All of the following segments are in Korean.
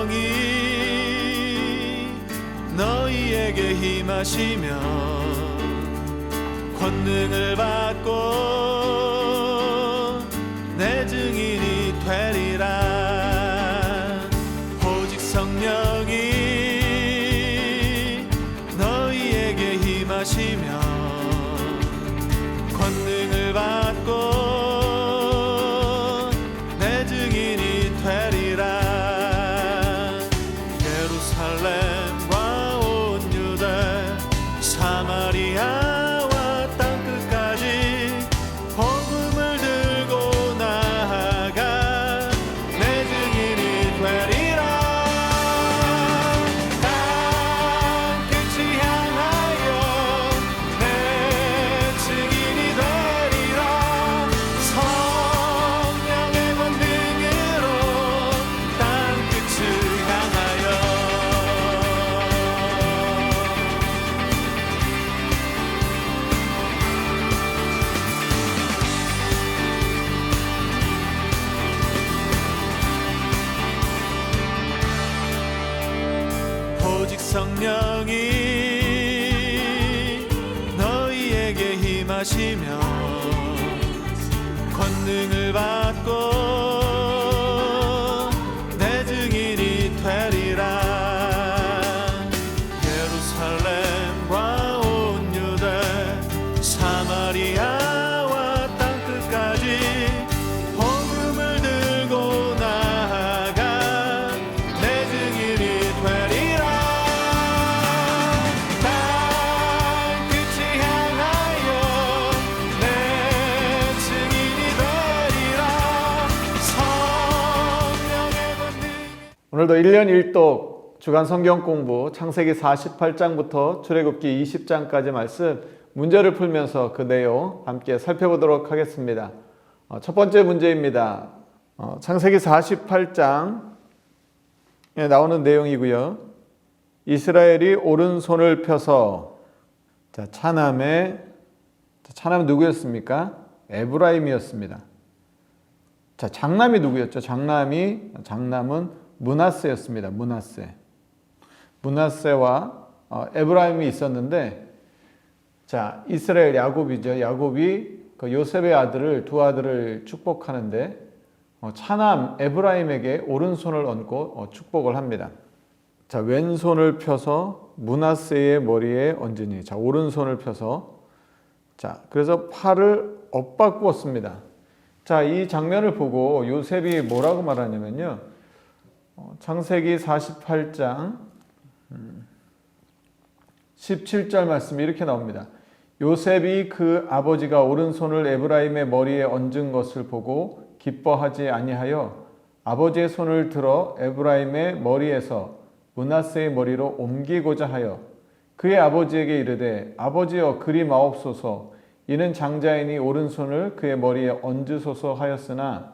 성령이 너희에게 임하시며 권능을 받고 내 증인이 되리라. 오직 성령이 너희에게 임하시며 권능을 받고 내 증인이 되리라. 예루살렘과 온 유대 사마리아와 땅끝까지 복음을 들고 나아가 내 증인이 되리라. 땅끝을 향하여 내 증인이 되리라. 성령의 권능으로 땅끝을 향하여. 오직 성령이 너희에게 임하시며 권능을 받고 내 증인이 되리라. 예루살렘과 온 유대 사마리아와 땅끝까지 복음을 들고 나아가 내 증인이 되리라. 땅끝을 향하여 내 증인이 되리라. 성령의 권능. 오늘도 1년 1독 주간 성경 공부 창세기 48장부터 출애굽기 20장까지 말씀 문제를 풀면서 그 내용 함께 살펴보도록 하겠습니다. 첫 번째 문제입니다. 창세기 48장에 나오는 내용이고요. 이스라엘이 오른손을 펴서 차남은 누구였습니까? 에브라임이었습니다. 자, 장남이 누구였죠? 장남은 므낫세였습니다. 므낫세와 에브라임이 있었는데, 자, 이스라엘 야곱이죠. 야곱이 그 요셉의 두 아들을 축복하는데 차남 에브라임에게 오른손을 얹고 축복을 합니다. 자, 왼손을 펴서 므낫세의 머리에 얹으니, 자, 오른손을 펴서, 자, 그래서 팔을 엇바꾸었습니다. 자, 이 장면을 보고 요셉이 뭐라고 말하냐면요. 창세기 48장 17절 말씀이 이렇게 나옵니다. 요셉이 그 아버지가 오른손을 에브라임의 머리에 얹은 것을 보고 기뻐하지 아니하여 아버지의 손을 들어 에브라임의 머리에서 므낫세의 머리로 옮기고자 하여 그의 아버지에게 이르되 아버지여 그리 마옵소서 이는 장자이니 오른손을 그의 머리에 얹으소서 하였으나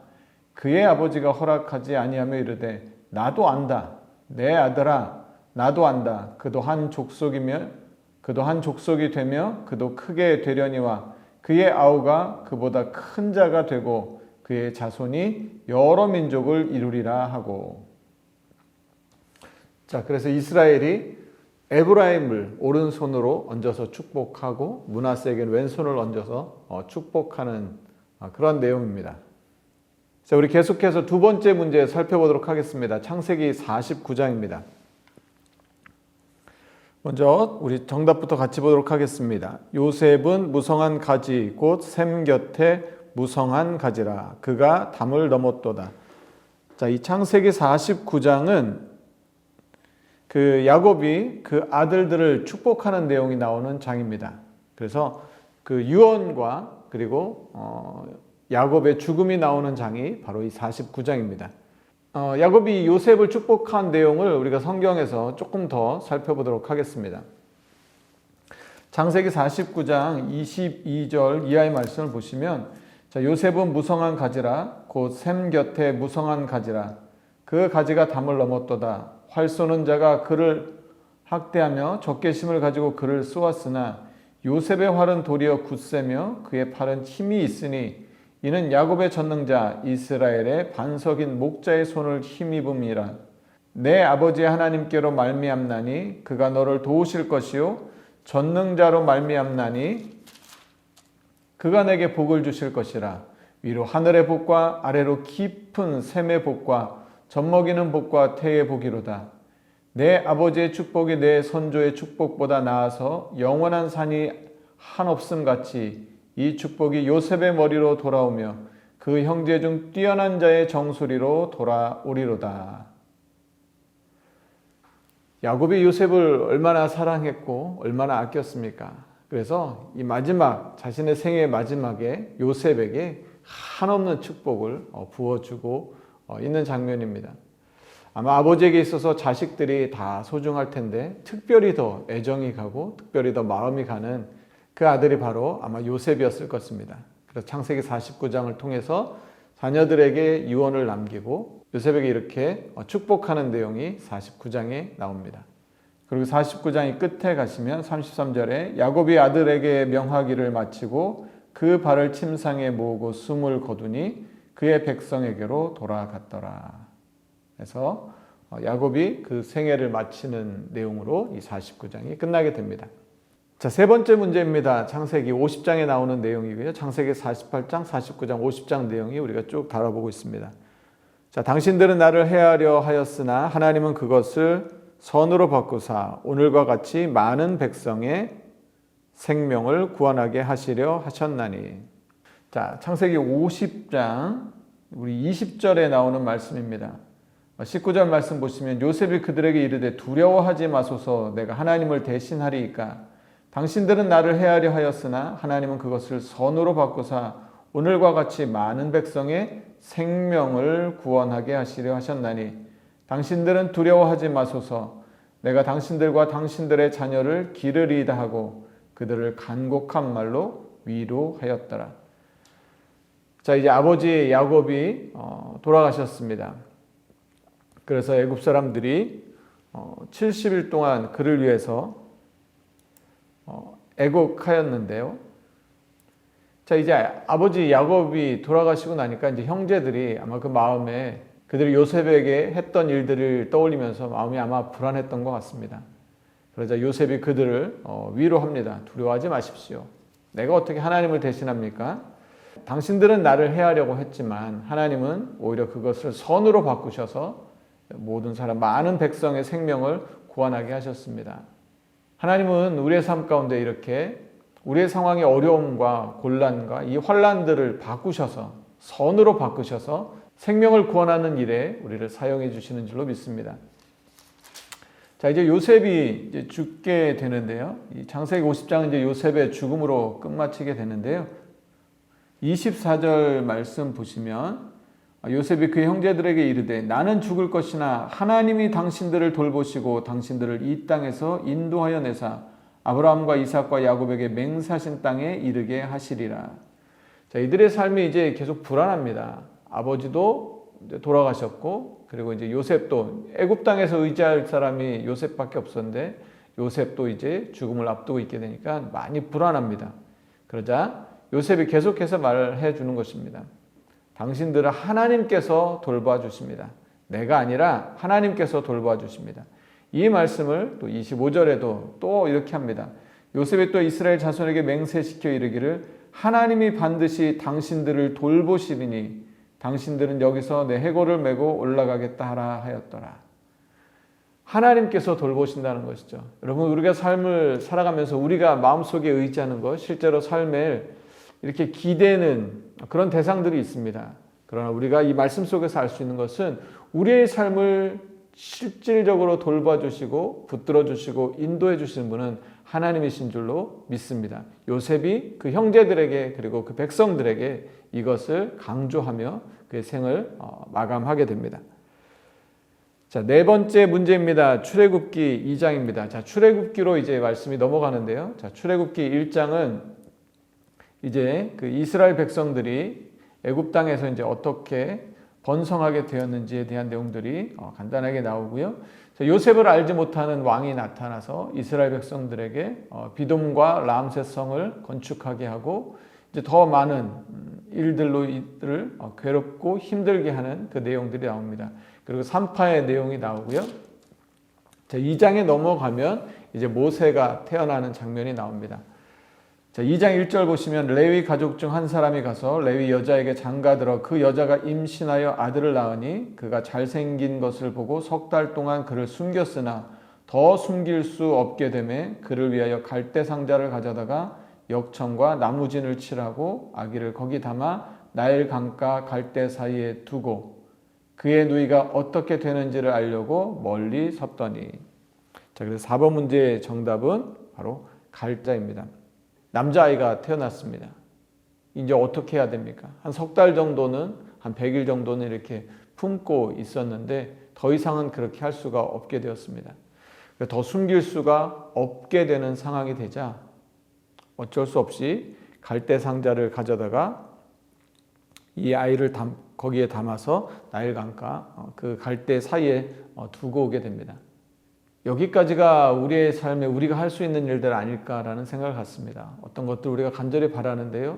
그의 아버지가 허락하지 아니하며 이르되 나도 안다 내 아들아 나도 안다 그도 한 족속이 되며 그도 크게 되려니와 그의 아우가 그보다 큰 자가 되고 그의 자손이 여러 민족을 이루리라 하고. 자, 그래서 이스라엘이 에브라임을 오른손으로 얹어서 축복하고 므낫세에게는 왼손을 얹어서 축복하는 그런 내용입니다. 자, 우리 계속해서 두 번째 문제 살펴보도록 하겠습니다. 창세기 49장입니다. 먼저 우리 정답부터 같이 보도록 하겠습니다. 요셉은 무성한 가지 곧 샘 곁에 무성한 가지라 그가 담을 넘었도다. 자, 이 창세기 49장은 그 야곱이 그 아들들을 축복하는 내용이 나오는 장입니다. 그래서 그 유언과 그리고 야곱의 죽음이 나오는 장이 바로 이 49장입니다. 야곱이 요셉을 축복한 내용을 우리가 성경에서 조금 더 살펴보도록 하겠습니다. 창세기 49장 22절 이하의 말씀을 보시면, 자, 요셉은 무성한 가지라 곧 샘 곁에 무성한 가지라 그 가지가 담을 넘었도다. 활 쏘는 자가 그를 학대하며 적개심을 가지고 그를 쏘았으나 요셉의 활은 도리어 굳세며 그의 팔은 힘이 있으니 이는 야곱의 전능자 이스라엘의 반석인 목자의 손을 힘입음이라. 내 아버지 하나님께로 말미암나니 그가 너를 도우실 것이요 전능자로 말미암나니 그가 내게 복을 주실 것이라. 위로 하늘의 복과 아래로 깊은 샘의 복과 젖먹이는 복과 태의 복이로다. 내 아버지의 축복이 내 선조의 축복보다 나아서 영원한 산이 한없음 같이 이 축복이 요셉의 머리로 돌아오며 그 형제 중 뛰어난 자의 정수리로 돌아오리로다. 야곱이 요셉을 얼마나 사랑했고 얼마나 아꼈습니까? 그래서 이 마지막 자신의 생애의 마지막에 요셉에게 한없는 축복을 부어주고 있는 장면입니다. 아마 아버지에게 있어서 자식들이 다 소중할 텐데 특별히 더 애정이 가고 특별히 더 마음이 가는 그 아들이 바로 아마 요셉이었을 것입니다. 그래서 창세기 49장을 통해서 자녀들에게 유언을 남기고 요셉에게 이렇게 축복하는 내용이 49장에 나옵니다. 그리고 49장이 끝에 가시면 33절에 야곱이 아들에게 명하기를 마치고 그 발을 침상에 모으고 숨을 거두니 그의 백성에게로 돌아갔더라. 그래서 야곱이 그 생애를 마치는 내용으로 이 49장이 끝나게 됩니다. 자, 세 번째 문제입니다. 창세기 50장에 나오는 내용이고요. 창세기 48장, 49장, 50장 내용이 우리가 쭉 다뤄보고 있습니다. 자, 당신들은 나를 해하려 하였으나 하나님은 그것을 선으로 바꾸사 오늘과 같이 많은 백성의 생명을 구원하게 하시려 하셨나니. 자, 창세기 50장 우리 20절에 나오는 말씀입니다. 19절 말씀 보시면 요셉이 그들에게 이르되 두려워하지 마소서 내가 하나님을 대신하리이까 당신들은 나를 해하려 하였으나 하나님은 그것을 선으로 바꾸사 오늘과 같이 많은 백성의 생명을 구원하게 하시려 하셨나니 당신들은 두려워하지 마소서 내가 당신들과 당신들의 자녀를 기르리이다 하고 그들을 간곡한 말로 위로하였더라. 자, 이제 아버지 야곱이 돌아가셨습니다. 그래서 애굽 사람들이 70일 동안 그를 위해서 애곡하였는데요. 자, 이제 아버지 야곱이 돌아가시고 나니까 이제 형제들이 아마 그 마음에 그들이 요셉에게 했던 일들을 떠올리면서 마음이 아마 불안했던 것 같습니다. 그러자 요셉이 그들을 위로합니다. 두려워하지 마십시오. 내가 어떻게 하나님을 대신합니까? 당신들은 나를 해하려고 했지만 하나님은 오히려 그것을 선으로 바꾸셔서 모든 사람, 많은 백성의 생명을 구원하게 하셨습니다. 하나님은 우리의 삶 가운데 이렇게 우리의 상황의 어려움과 곤란과 이 환난들을 바꾸셔서 선으로 바꾸셔서 생명을 구원하는 일에 우리를 사용해 주시는 줄로 믿습니다. 자, 이제 요셉이 이제 죽게 되는데요. 이 창세기 50장은 이제 요셉의 죽음으로 끝마치게 되는데요. 24절 말씀 보시면 요셉이 그 형제들에게 이르되 나는 죽을 것이나 하나님이 당신들을 돌보시고 당신들을 이 땅에서 인도하여 내사 아브라함과 이삭과 야곱에게 맹세하신 땅에 이르게 하시리라. 자, 이들의 삶이 이제 계속 불안합니다. 아버지도 이제 돌아가셨고 그리고 이제 요셉도 애굽 땅에서 의지할 사람이 요셉밖에 없었는데 요셉도 이제 죽음을 앞두고 있게 되니까 많이 불안합니다. 그러자 요셉이 계속해서 말해 주는 것입니다. 당신들을 하나님께서 돌봐 주십니다. 내가 아니라 하나님께서 돌봐 주십니다. 이 말씀을 또 25절에도 또 이렇게 합니다. 요셉이 또 이스라엘 자손에게 맹세시켜 이르기를 하나님이 반드시 당신들을 돌보시리니 당신들은 여기서 내 해골을 메고 올라가겠다 하라 하였더라. 하나님께서 돌보신다는 것이죠. 여러분, 우리가 삶을 살아가면서 우리가 마음속에 의지하는 것, 실제로 삶에 이렇게 기대는 그런 대상들이 있습니다. 그러나 우리가 이 말씀 속에서 알 수 있는 것은 우리의 삶을 실질적으로 돌봐주시고 붙들어주시고 인도해주시는 분은 하나님이신 줄로 믿습니다. 요셉이 그 형제들에게 그리고 그 백성들에게 이것을 강조하며 그의 생을 마감하게 됩니다. 자, 네 번째 문제입니다. 출애굽기 2장입니다. 자, 출애굽기로 이제 말씀이 넘어가는데요. 자, 출애굽기 1장은 이제 그 이스라엘 백성들이 애굽 땅에서 이제 어떻게 번성하게 되었는지에 대한 내용들이 간단하게 나오고요. 요셉을 알지 못하는 왕이 나타나서 이스라엘 백성들에게 비돔과 람셋성을 건축하게 하고 이제 더 많은 일들로 이들을 괴롭고 힘들게 하는 그 내용들이 나옵니다. 그리고 산파의 내용이 나오고요. 자, 2장에 넘어가면 이제 모세가 태어나는 장면이 나옵니다. 자, 2장 1절 보시면 레위 가족 중 한 사람이 가서 레위 여자에게 장가들어 그 여자가 임신하여 아들을 낳으니 그가 잘생긴 것을 보고 석 달 동안 그를 숨겼으나 더 숨길 수 없게 되매 그를 위하여 갈대 상자를 가져다가 역청과 나무진을 칠하고 아기를 거기 담아 나일 강가 갈대 사이에 두고 그의 누이가 어떻게 되는지를 알려고 멀리 섰더니. 자, 그래서 4번 문제의 정답은 바로 갈자입니다. 남자아이가 태어났습니다. 이제 어떻게 해야 됩니까? 한 석 달 정도는, 한 100일 정도는 이렇게 품고 있었는데 더 이상은 그렇게 할 수가 없게 되었습니다. 더 숨길 수가 없게 되는 상황이 되자 어쩔 수 없이 갈대 상자를 가져다가 이 아이를 거기에 담아서 나일강가 그 갈대 사이에 두고 오게 됩니다. 여기까지가 우리의 삶에 우리가 할 수 있는 일들 아닐까라는 생각을 갖습니다. 어떤 것들 우리가 간절히 바라는데요.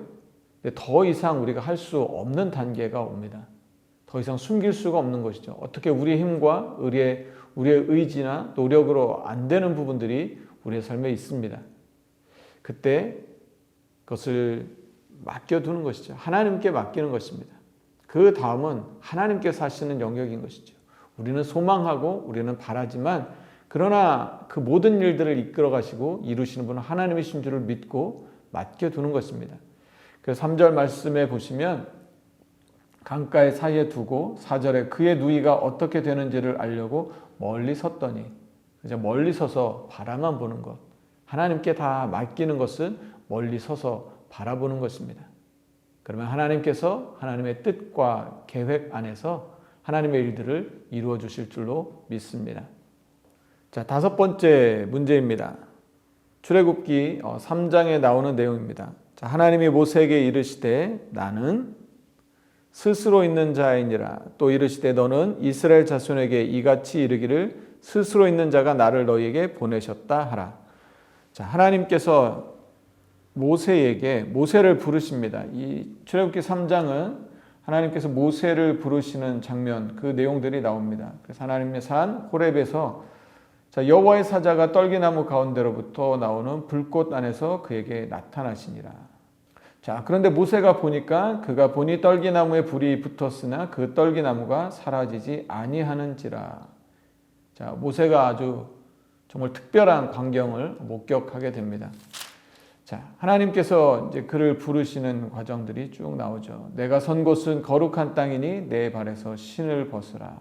더 이상 우리가 할 수 없는 단계가 옵니다. 더 이상 숨길 수가 없는 것이죠. 어떻게 우리의 힘과 우리의 의지나 노력으로 안 되는 부분들이 우리의 삶에 있습니다. 그때 그것을 맡겨두는 것이죠. 하나님께 맡기는 것입니다. 그 다음은 하나님께서 하시는 영역인 것이죠. 우리는 소망하고 우리는 바라지만 그러나 그 모든 일들을 이끌어 가시고 이루시는 분은 하나님이신 줄을 믿고 맡겨두는 것입니다. 그래서 3절 말씀에 보시면 강가의 사이에 두고 4절에 그의 누이가 어떻게 되는지를 알려고 멀리 섰더니, 이제 멀리 서서 바라만 보는 것, 하나님께 다 맡기는 것은 멀리 서서 바라보는 것입니다. 그러면 하나님께서 하나님의 뜻과 계획 안에서 하나님의 일들을 이루어 주실 줄로 믿습니다. 자, 5번째 문제입니다. 출애굽기 3장에 나오는 내용입니다. 자, 하나님이 모세에게 이르시되 나는 스스로 있는 자이니라. 또 이르시되 너는 이스라엘 자손에게 이같이 이르기를 스스로 있는 자가 나를 너희에게 보내셨다 하라. 자, 하나님께서 모세를 부르십니다. 이 출애굽기 3장은 하나님께서 모세를 부르시는 장면, 그 내용들이 나옵니다. 그래서 하나님의 산 호렙에서 여호와의 사자가 떨기나무 가운데로부터 나오는 불꽃 안에서 그에게 나타나시니라. 자, 그런데 모세가 보니까 그가 보니 떨기나무에 불이 붙었으나 그 떨기나무가 사라지지 아니하는지라. 자, 모세가 아주 정말 특별한 광경을 목격하게 됩니다. 자, 하나님께서 이제 그를 부르시는 과정들이 쭉 나오죠. 내가 선 곳은 거룩한 땅이니 내 발에서 신을 벗으라.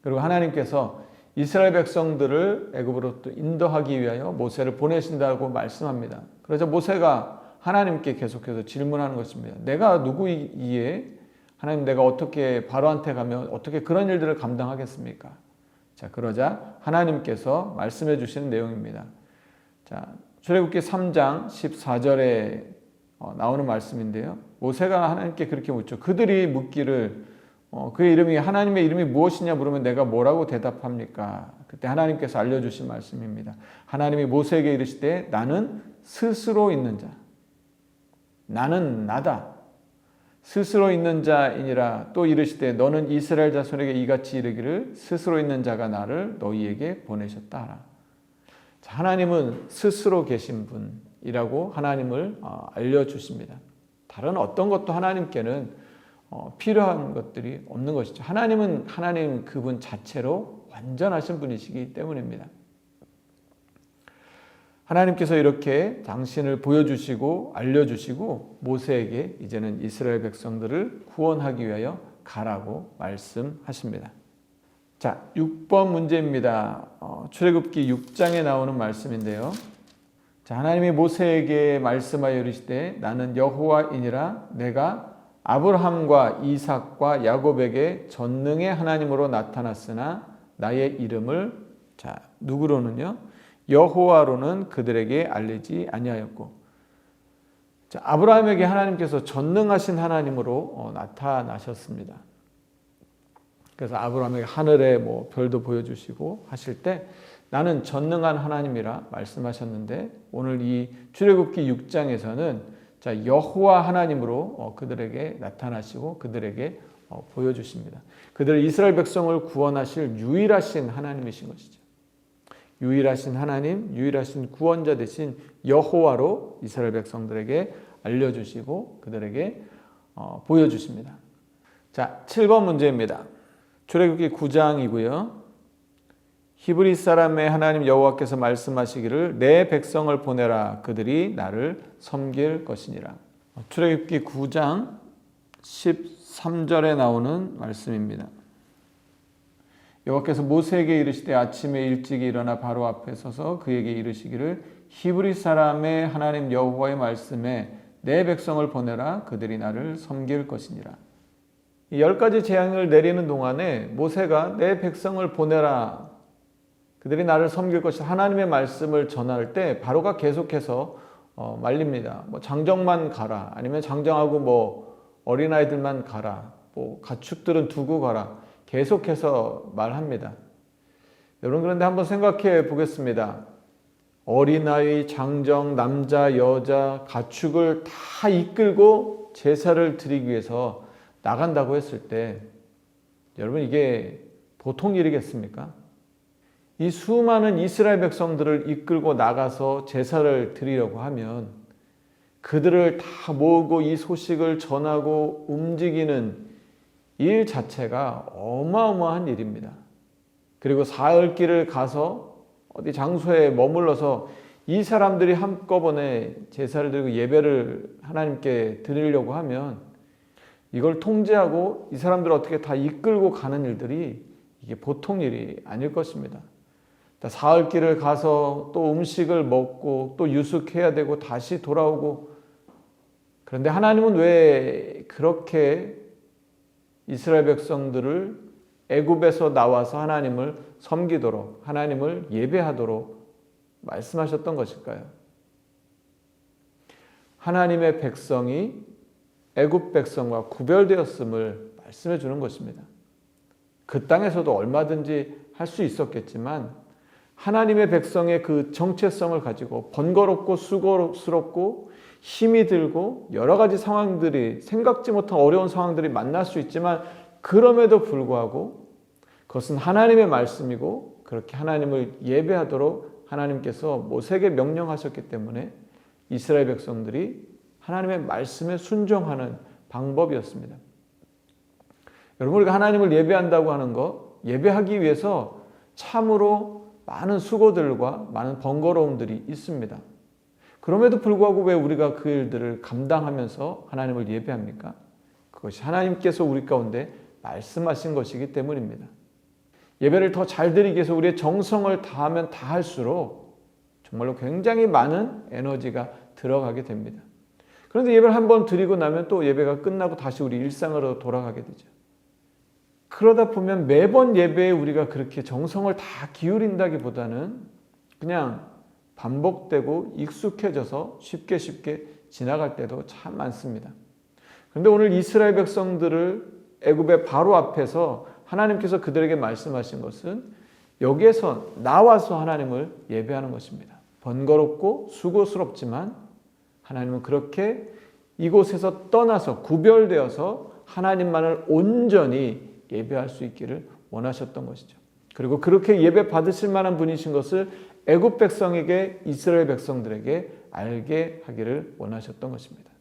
그리고 하나님께서 이스라엘 백성들을 애굽으로부터 인도하기 위하여 모세를 보내신다고 말씀합니다. 그래서 모세가 하나님께 계속해서 질문하는 것입니다. 내가 누구이기에 하나님, 내가 어떻게 바로한테 가면 어떻게 그런 일들을 감당하겠습니까? 자, 그러자 하나님께서 말씀해 주시는 내용입니다. 자, 출애굽기 3장 14절에 나오는 말씀인데요. 모세가 하나님께 그렇게 묻죠. 그들이 묻기를 그의 이름이, 하나님의 이름이 무엇이냐 물으면 내가 뭐라고 대답합니까? 그때 하나님께서 알려주신 말씀입니다. 하나님이 모세에게 이르시되 나는 스스로 있는 자, 나는 나다, 스스로 있는 자이니라. 또 이르시되 너는 이스라엘 자손에게 이같이 이르기를 스스로 있는 자가 나를 너희에게 보내셨다 하라. 자, 하나님은 스스로 계신 분이라고 하나님을 알려주십니다. 다른 어떤 것도 하나님께는 필요한 것들이 없는 것이죠. 하나님은 하나님 그분 자체로 완전하신 분이시기 때문입니다. 하나님께서 이렇게 당신을 보여주시고 알려주시고 모세에게 이제는 이스라엘 백성들을 구원하기 위하여 가라고 말씀하십니다. 자, 6번 문제입니다. 출애굽기 6장에 나오는 말씀인데요. 자, 하나님이 모세에게 말씀하여 이르시되 나는 여호와이니라. 내가 아브라함과 이삭과 야곱에게 전능의 하나님으로 나타났으나 나의 이름을, 자, 누구로는요? 여호와로는 그들에게 알리지 아니하였고. 자, 아브라함에게 하나님께서 전능하신 하나님으로 나타나셨습니다. 그래서 아브라함에게 하늘의 별도 보여주시고 하실 때 나는 전능한 하나님이라 말씀하셨는데, 오늘 이 출애굽기 6장에서는 자, 여호와 하나님으로 그들에게 나타나시고 그들에게 보여주십니다. 그들 이스라엘 백성을 구원하실 유일하신 하나님이신 것이죠. 유일하신 하나님, 유일하신 구원자 되신 여호와로 이스라엘 백성들에게 알려주시고 그들에게 보여주십니다. 자, 7번 문제입니다. 출애굽기 9장이고요. 히브리 사람의 하나님 여호와께서 말씀하시기를 내 백성을 보내라 그들이 나를 섬길 것이니라. 출애굽기 9장 13절에 나오는 말씀입니다. 여호와께서 모세에게 이르시되 아침에 일찍이 일어나 바로 앞에 서서 그에게 이르시기를 히브리 사람의 하나님 여호와의 말씀에 내 백성을 보내라 그들이 나를 섬길 것이니라. 이 10가지 재앙을 내리는 동안에 모세가 내 백성을 보내라 그들이 나를 섬길 것이다 하나님의 말씀을 전할 때 바로가 계속해서 말립니다. 장정만 가라, 아니면 장정하고 어린아이들만 가라, 가축들은 두고 가라, 계속해서 말합니다. 여러분, 그런데 한번 생각해 보겠습니다. 어린아이, 장정, 남자, 여자, 가축을 다 이끌고 제사를 드리기 위해서 나간다고 했을 때 여러분, 이게 보통 일이겠습니까? 이 수많은 이스라엘 백성들을 이끌고 나가서 제사를 드리려고 하면 그들을 다 모으고 이 소식을 전하고 움직이는 일 자체가 어마어마한 일입니다. 그리고 사흘길을 가서 어디 장소에 머물러서 이 사람들이 한꺼번에 제사를 드리고 예배를 하나님께 드리려고 하면 이걸 통제하고 이 사람들을 어떻게 다 이끌고 가는 일들이 이게 보통 일이 아닐 것입니다. 사흘길을 가서 또 음식을 먹고 또 유숙해야 되고 다시 돌아오고, 그런데 하나님은 왜 그렇게 이스라엘 백성들을 애굽에서 나와서 하나님을 섬기도록, 하나님을 예배하도록 말씀하셨던 것일까요? 하나님의 백성이 애굽 백성과 구별되었음을 말씀해 주는 것입니다. 그 땅에서도 얼마든지 할 수 있었겠지만 하나님의 백성의 그 정체성을 가지고 번거롭고 수고스럽고 힘이 들고 여러 가지 상황들이, 생각지 못한 어려운 상황들이 만날 수 있지만 그럼에도 불구하고 그것은 하나님의 말씀이고 그렇게 하나님을 예배하도록 하나님께서 모세에게 명령하셨기 때문에 이스라엘 백성들이 하나님의 말씀에 순종하는 방법이었습니다. 여러분, 우리가 하나님을 예배한다고 하는 것, 예배하기 위해서 참으로 많은 수고들과 많은 번거로움들이 있습니다. 그럼에도 불구하고 왜 우리가 그 일들을 감당하면서 하나님을 예배합니까? 그것이 하나님께서 우리 가운데 말씀하신 것이기 때문입니다. 예배를 더 잘 드리기 위해서 우리의 정성을 다하면 다할수록 정말로 굉장히 많은 에너지가 들어가게 됩니다. 그런데 예배를 한번 드리고 나면 또 예배가 끝나고 다시 우리 일상으로 돌아가게 되죠. 그러다 보면 매번 예배에 우리가 그렇게 정성을 다 기울인다기보다는 그냥 반복되고 익숙해져서 쉽게 지나갈 때도 참 많습니다. 그런데 오늘 이스라엘 백성들을 애굽의 바로 앞에서 하나님께서 그들에게 말씀하신 것은 여기에서 나와서 하나님을 예배하는 것입니다. 번거롭고 수고스럽지만 하나님은 그렇게 이곳에서 떠나서 구별되어서 하나님만을 온전히 예배할 수 있기를 원하셨던 것이죠. 그리고 그렇게 예배 받으실 만한 분이신 것을 애굽 백성에게, 이스라엘 백성들에게 알게 하기를 원하셨던 것입니다.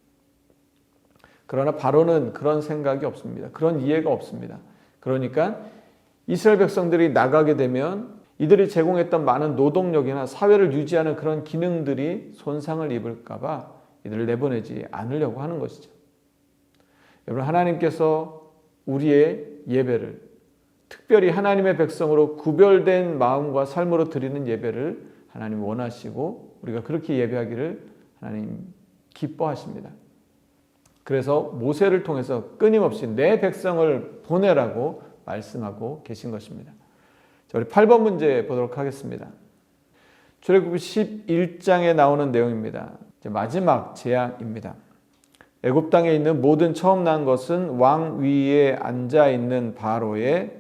그러나 바로는 그런 생각이 없습니다. 그런 이해가 없습니다. 그러니까 이스라엘 백성들이 나가게 되면 이들이 제공했던 많은 노동력이나 사회를 유지하는 그런 기능들이 손상을 입을까 봐 이들을 내보내지 않으려고 하는 것이죠. 여러분, 하나님께서 우리의 예배를, 특별히 하나님의 백성으로 구별된 마음과 삶으로 드리는 예배를 하나님 원하시고 우리가 그렇게 예배하기를 하나님 기뻐하십니다. 그래서 모세를 통해서 끊임없이 내 백성을 보내라고 말씀하고 계신 것입니다. 자, 우리 8번 문제 보도록 하겠습니다. 출애굽기 11장에 나오는 내용입니다. 이제 마지막 재앙입니다. 애굽 땅에 있는 모든 처음 난 것은 왕 위에 앉아 있는 바로의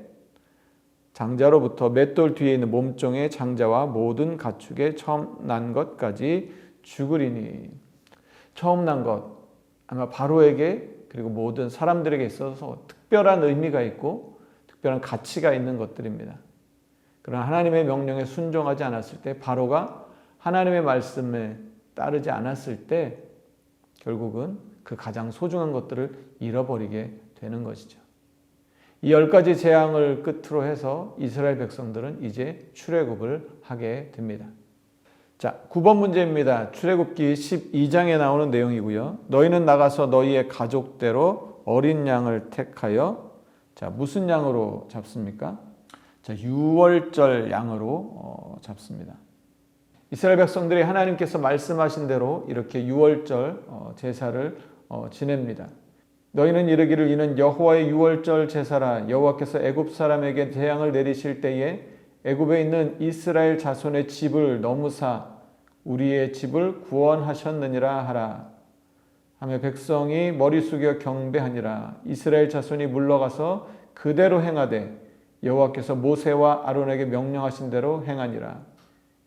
장자로부터 맷돌 뒤에 있는 몸종의 장자와 모든 가축의 처음 난 것까지 죽으리니. 처음 난 것, 아마 바로에게 그리고 모든 사람들에게 있어서 특별한 의미가 있고 특별한 가치가 있는 것들입니다. 그러나 하나님의 명령에 순종하지 않았을 때, 바로가 하나님의 말씀에 따르지 않았을 때 결국은 그 가장 소중한 것들을 잃어버리게 되는 것이죠. 이 10가지 재앙을 끝으로 해서 이스라엘 백성들은 이제 출애굽을 하게 됩니다. 자, 9번 문제입니다. 출애굽기 12장에 나오는 내용이고요. 너희는 나가서 너희의 가족대로 어린 양을 택하여, 자, 무슨 양으로 잡습니까? 자, 유월절 양으로 잡습니다. 이스라엘 백성들이 하나님께서 말씀하신 대로 이렇게 유월절 제사를 지냅니다. 너희는 이르기를 이는 여호와의 유월절 제사라. 여호와께서 애굽 사람에게 재앙을 내리실 때에 애굽에 있는 이스라엘 자손의 집을 넘으사 우리의 집을 구원하셨느니라 하라. 하며 백성이 머리 숙여 경배하니라. 이스라엘 자손이 물러가서 그대로 행하되 여호와께서 모세와 아론에게 명령하신 대로 행하니라.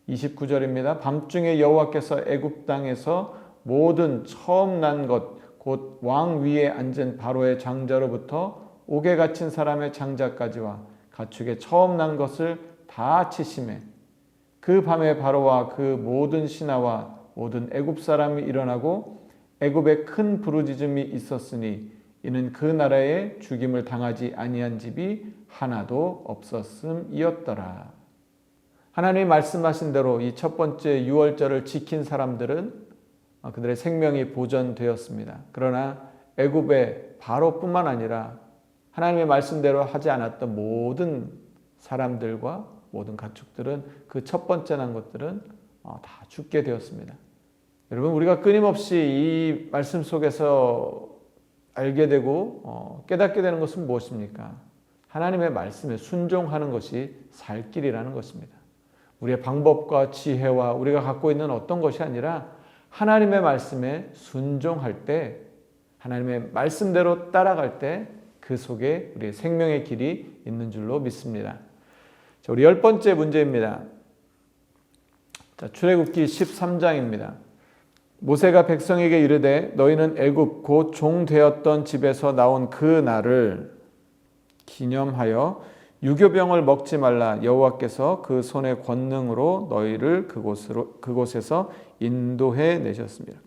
29절입니다. 밤중에 여호와께서 애굽 땅에서 모든 처음 난 것 곧 왕 위에 앉은 바로의 장자로부터 옥에 갇힌 사람의 장자까지와 가축의 처음 난 것을 다 치심해 그 밤에 바로와 그 모든 신하와 모든 애굽 사람이 일어나고 애굽에 큰 부르짖음이 있었으니 이는 그 나라에 죽임을 당하지 아니한 집이 하나도 없었음이었더라. 하나님이 말씀하신 대로 이 첫 번째 유월절을 지킨 사람들은 그들의 생명이 보존되었습니다. 그러나 애굽의 바로뿐만 아니라 하나님의 말씀대로 하지 않았던 모든 사람들과 모든 가축들은 그 첫 번째 난 것들은 다 죽게 되었습니다. 여러분, 우리가 끊임없이 이 말씀 속에서 알게 되고 깨닫게 되는 것은 무엇입니까? 하나님의 말씀에 순종하는 것이 살 길이라는 것입니다. 우리의 방법과 지혜와 우리가 갖고 있는 어떤 것이 아니라 하나님의 말씀에 순종할 때, 하나님의 말씀대로 따라갈 때 그 속에 우리의 생명의 길이 있는 줄로 믿습니다. 자, 우리 10번째 문제입니다. 자, 출애굽기 13장입니다. 모세가 백성에게 이르되 너희는 애굽 곧 종되었던 집에서 나온 그 날을 기념하여 유교병을 먹지 말라. 여호와께서 그 손의 권능으로 너희를 그곳에서 인도해 내셨습니다.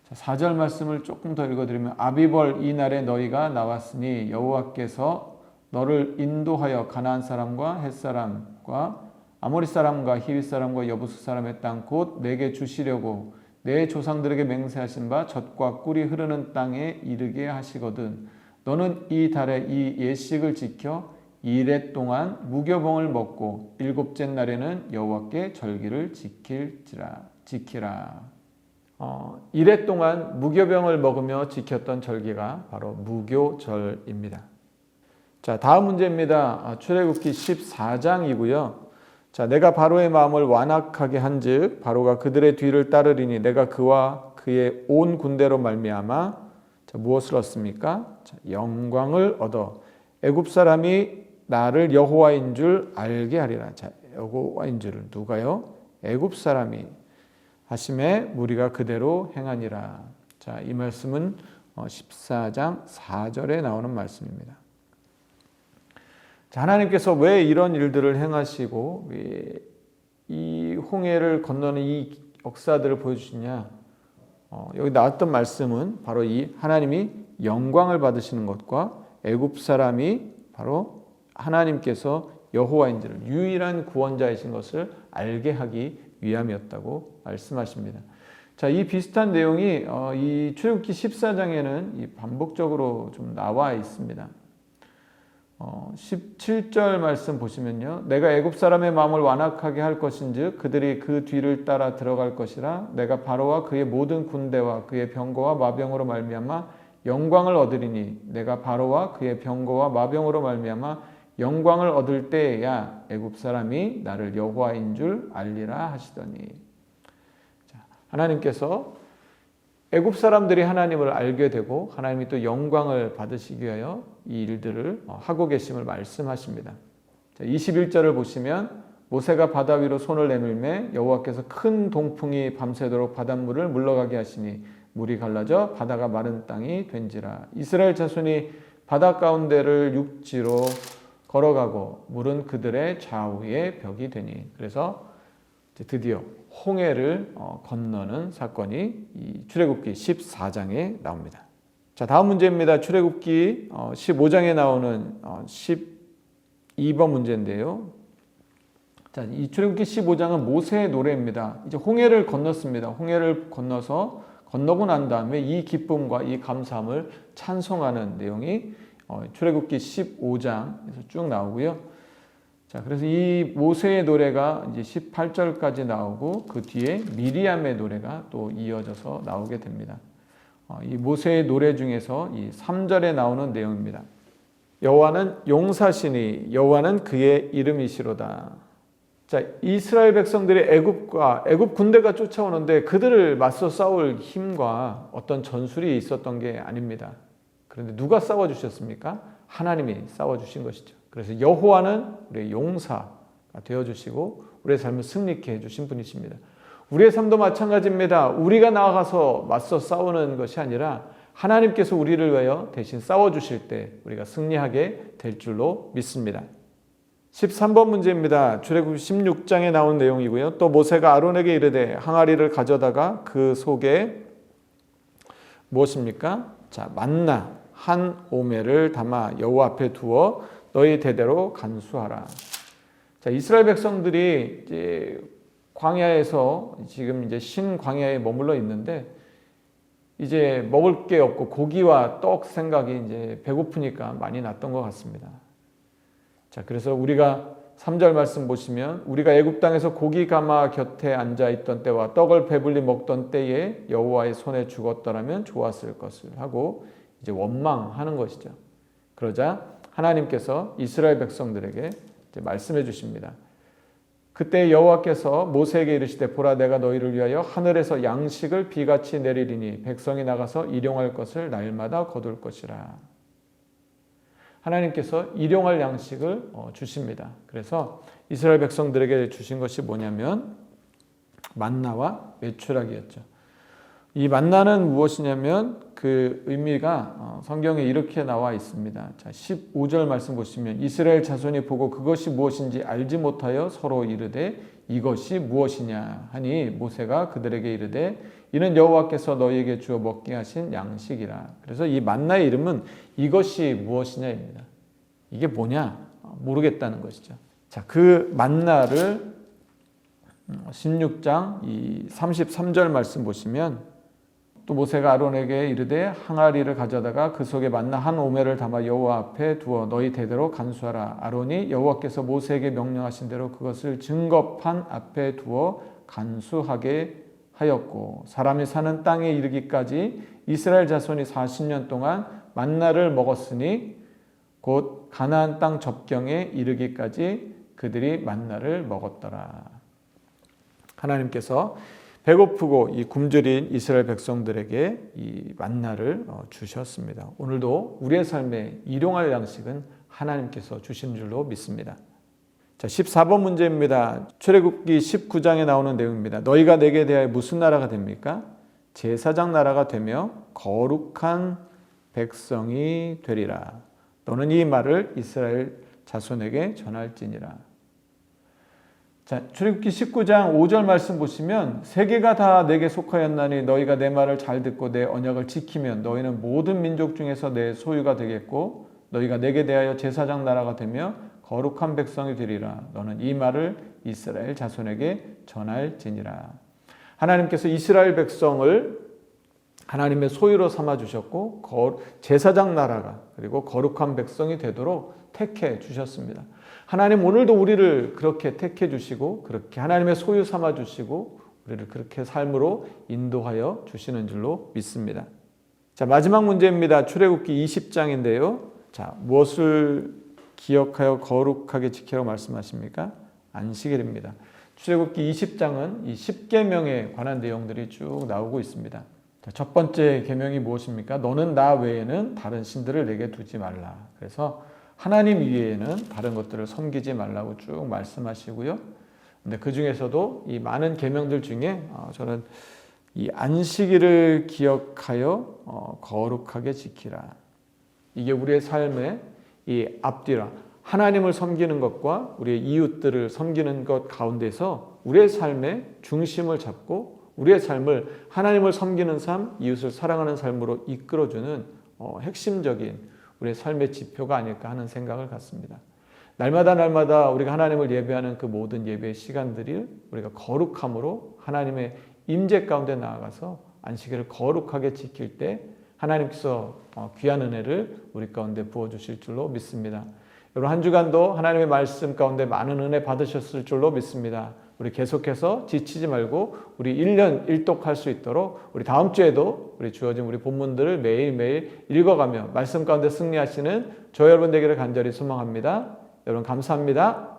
자, 4절 말씀을 조금 더 읽어드리면 아비벌 이 날에 너희가 나왔으니 여호와께서 너를 인도하여 가나안 사람과 헷 사람과 아모리 사람과 히윗 사람과 여부스 사람의 땅 곧 내게 주시려고 내 조상들에게 맹세하신 바 젖과 꿀이 흐르는 땅에 이르게 하시거든 너는 이 달에 이 예식을 지켜 이레 동안 무교병을 먹고 일곱째 날에는 여호와께 절기를 지키라. 이레 동안 무교병을 먹으며 지켰던 절기가 바로 무교절입니다. 자, 다음 문제입니다. 출애굽기 14장이고요. 자, 내가 바로의 마음을 완악하게 한즉 바로가 그들의 뒤를 따르리니 내가 그와 그의 온 군대로 말미암아 무엇을 얻습니까? 자, 영광을 얻어 애굽 사람이 나를 여호와인 줄 알게 하리라. 자, 여호와인 줄을 누가요? 애굽 사람이 하심에 무리가 그대로 행하니라. 자, 이 말씀은 14장 4절에 나오는 말씀입니다. 자, 하나님께서 왜 이런 일들을 행하시고 왜 이 홍해를 건너는 이 역사들을 보여주시냐? 여기 나왔던 말씀은 바로 이 하나님이 영광을 받으시는 것과 애굽 사람이 바로 하나님께서 여호와인지를 유일한 구원자이신 것을 알게 하기 위함이었다고 말씀하십니다. 자, 이 비슷한 내용이 이 출애굽기 14장에는 반복적으로 좀 나와 있습니다. 17절 말씀 보시면요. 내가 애굽 사람의 마음을 완악하게 할 것인즉 그들이 그 뒤를 따라 들어갈 것이라. 내가 바로와 그의 모든 군대와 그의 병거와 마병으로 말미암아 영광을 얻으리니 내가 바로와 그의 병거와 마병으로 말미암아 영광을 얻을 때에야 애굽 사람이 나를 여호와인 줄 알리라 하시더니. 자, 하나님께서 애굽 사람들이 하나님을 알게 되고 하나님이 또 영광을 받으시기 위하여 이 일들을 하고 계심을 말씀하십니다. 자, 21절을 보시면 모세가 바다 위로 손을 내밀매 여호와께서 큰 동풍이 밤새도록 바닷물을 물러가게 하시니 물이 갈라져 바다가 마른 땅이 된지라. 이스라엘 자손이 바다 가운데를 육지로 걸어가고 물은 그들의 좌우에 벽이 되니. 그래서 드디어 홍해를 건너는 사건이 이 출애굽기 14장에 나옵니다. 자, 다음 문제입니다. 출애굽기 15장에 나오는 12번 문제인데요. 자, 이 출애굽기 15장은 모세의 노래입니다. 이제 홍해를 건넜습니다. 홍해를 건너고 난 다음에 이 기쁨과 이 감사함을 찬송하는 내용이 출애굽기 15장에서 쭉 나오고요. 자, 그래서 이 모세의 노래가 이제 18절까지 나오고 그 뒤에 미리암의 노래가 또 이어져서 나오게 됩니다. 이 모세의 노래 중에서 이 3절에 나오는 내용입니다. 여호와는 용사시니 여호와는 그의 이름이시로다. 자, 이스라엘 백성들이 애굽 군대가 쫓아오는데 그들을 맞서 싸울 힘과 어떤 전술이 있었던 게 아닙니다. 그런데 누가 싸워주셨습니까? 하나님이 싸워주신 것이죠. 그래서 여호와는 우리의 용사가 되어주시고 우리의 삶을 승리케 해주신 분이십니다. 우리의 삶도 마찬가지입니다. 우리가 나아가서 맞서 싸우는 것이 아니라 하나님께서 우리를 위하여 대신 싸워주실 때 우리가 승리하게 될 줄로 믿습니다. 13번 문제입니다. 출애굽기 16장에 나온 내용이고요. 또 모세가 아론에게 이르되 항아리를 가져다가 그 속에 무엇입니까? 자, 만나 한 오멜을 담아 여호와 앞에 두어 너희 대대로 간수하라. 자, 이스라엘 백성들이 이제 광야에서 지금 이제 신광야에 머물러 있는데 이제 먹을 게 없고 고기와 떡 생각이 이제 배고프니까 많이 났던 것 같습니다. 자, 그래서 우리가 3절 말씀 보시면 우리가 애굽 땅에서 고기 가마 곁에 앉아 있던 때와 떡을 배불리 먹던 때에 여호와의 손에 죽었더라면 좋았을 것을 하고 이제 원망하는 것이죠. 그러자 하나님께서 이스라엘 백성들에게 이제 말씀해 주십니다. 그때 여호와께서 모세에게 이르시되 보라 내가 너희를 위하여 하늘에서 양식을 비같이 내리리니 백성이 나가서 일용할 것을 날마다 거둘 것이라. 하나님께서 일용할 양식을 주십니다. 그래서 이스라엘 백성들에게 주신 것이 뭐냐면 만나와 메추라기였죠. 이 만나는 무엇이냐면 그 의미가 성경에 이렇게 나와 있습니다. 자, 15절 말씀 보시면 이스라엘 자손이 보고 그것이 무엇인지 알지 못하여 서로 이르되 이것이 무엇이냐 하니 모세가 그들에게 이르되 이는 여호와께서 너희에게 주어 먹게 하신 양식이라. 그래서 이 만나의 이름은 이것이 무엇이냐입니다. 이게 뭐냐 모르겠다는 것이죠. 자, 그 만나를 16장 이 33절 말씀 보시면 또 모세가 아론에게 이르되 항아리를 가져다가 그 속에 만나 한 오멜을 담아 여호와 앞에 두어 너희 대대로 간수하라. 아론이 여호와께서 모세에게 명령하신 대로 그것을 증거판 앞에 두어 간수하게 하였고 사람이 사는 땅에 이르기까지 이스라엘 자손이 40년 동안 만나를 먹었으니 곧 가나안 땅 접경에 이르기까지 그들이 만나를 먹었더라. 하나님께서 배고프고 이 굶주린 이스라엘 백성들에게 이 만나를 주셨습니다. 오늘도 우리의 삶에 일용할 양식은 하나님께서 주신 줄로 믿습니다. 자, 14번 문제입니다. 출애굽기 19장에 나오는 내용입니다. 너희가 내게 대하여 무슨 나라가 됩니까? 제사장 나라가 되며 거룩한 백성이 되리라. 너는 이 말을 이스라엘 자손에게 전할지니라. 자, 출애굽기 19장 5절 말씀 보시면 세계가 다 내게 속하였나니 너희가 내 말을 잘 듣고 내 언약을 지키면 너희는 모든 민족 중에서 내 소유가 되겠고 너희가 내게 대하여 제사장 나라가 되며 거룩한 백성이 되리라. 너는 이 말을 이스라엘 자손에게 전할지니라. 하나님께서 이스라엘 백성을 하나님의 소유로 삼아주셨고 제사장 나라가 그리고 거룩한 백성이 되도록 택해 주셨습니다. 하나님 오늘도 우리를 그렇게 택해 주시고 그렇게 하나님의 소유 삼아 주시고 우리를 그렇게 삶으로 인도하여 주시는 줄로 믿습니다. 자, 마지막 문제입니다. 출애굽기 20장인데요. 자, 무엇을 기억하여 거룩하게 지키라고 말씀하십니까? 안식일입니다. 출애굽기 20장은 이 10계명에 관한 내용들이 쭉 나오고 있습니다. 자, 첫 번째 계명이 무엇입니까? 너는 나 외에는 다른 신들을 내게 두지 말라. 그래서 하나님 이외에는 다른 것들을 섬기지 말라고 쭉 말씀하시고요. 근데 그 중에서도 이 많은 계명들 중에 저는 이 안식일을 기억하여 거룩하게 지키라. 이게 우리의 삶의 이 앞뒤라 하나님을 섬기는 것과 우리의 이웃들을 섬기는 것 가운데서 우리의 삶의 중심을 잡고 우리의 삶을 하나님을 섬기는 삶, 이웃을 사랑하는 삶으로 이끌어주는 핵심적인 우리의 삶의 지표가 아닐까 하는 생각을 갖습니다. 날마다 우리가 하나님을 예배하는 그 모든 예배의 시간들을 우리가 거룩함으로 하나님의 임재 가운데 나아가서 안식일을 거룩하게 지킬 때 하나님께서 귀한 은혜를 우리 가운데 부어주실 줄로 믿습니다. 여러분 한 주간도 하나님의 말씀 가운데 많은 은혜 받으셨을 줄로 믿습니다. 우리 계속해서 지치지 말고 우리 1년 1독할 수 있도록 우리 다음 주에도 우리 주어진 우리 본문들을 매일매일 읽어가며 말씀 가운데 승리하시는 저 여러분 되기를 간절히 소망합니다. 여러분 감사합니다.